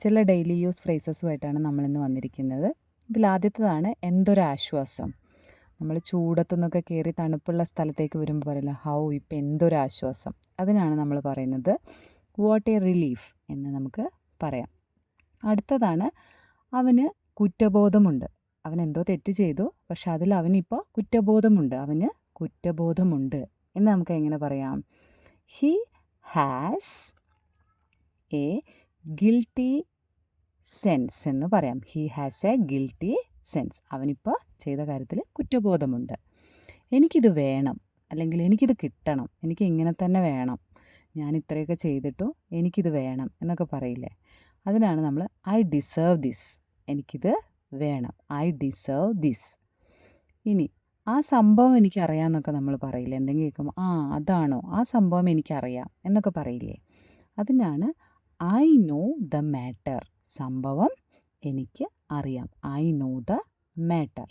ചില daily use ഫ്രേസസുമായിട്ടാണ് നമ്മളിന്ന് വന്നിരിക്കുന്നത്. ഇതിലാദ്യത്തേതാണ് എന്തൊരാശ്വാസം. നമ്മൾ ചൂടത്തുനിന്നൊക്കെ കയറി തണുപ്പുള്ള സ്ഥലത്തേക്ക് വരുമ്പോൾ പറയില്ല, ഹൗ ഇപ്പം എന്തൊരാശ്വാസം. അതിനാണ് നമ്മൾ പറയുന്നത് വാട്ട് എ റിലീഫ് എന്ന് നമുക്ക് പറയാം. അടുത്തതാണ് അവന് കുറ്റബോധമുണ്ട്. അവൻ എന്തോ തെറ്റ് ചെയ്തു, പക്ഷെ അതിൽ അവനിപ്പോൾ കുറ്റബോധമുണ്ട്. അവന് കുറ്റബോധമുണ്ട് എന്ന് നമുക്ക് എങ്ങനെ പറയാം? He has A guilty sense എന്ന് പറയാം. He has A guilty sense. അവനിപ്പോൾ ചെയ്ത കാര്യത്തിൽ കുറ്റബോധമുണ്ട്. എനിക്കിത് വേണം, അല്ലെങ്കിൽ എനിക്കിത് കിട്ടണം, എനിക്ക് ഇങ്ങനെ തന്നെ വേണം, ഞാൻ ഇത്രയൊക്കെ ചെയ്തിട്ടു എനിക്കിത് വേണം എന്നൊക്കെ പറയില്ലേ, അതിനാണ് നമ്മൾ ഐ ഡിസേർവ് ദിസ്. എനിക്കിത് വേണം, ഐ ഡിസേർവ് ദിസ്. ഇനി ആ സംഭവം എനിക്കറിയാമെന്നൊക്കെ നമ്മൾ പറയില്ലേ, എന്തെങ്കിലും കേൾക്കുമ്പോൾ അതാണോ ആ സംഭവം എനിക്കറിയാം എന്നൊക്കെ പറയില്ലേ, അതിനാണ് ഐ നോ ദ മാറ്റർ. സംഭവം എനിക്ക് അറിയാം, ഐ നോ ദ മാറ്റർ.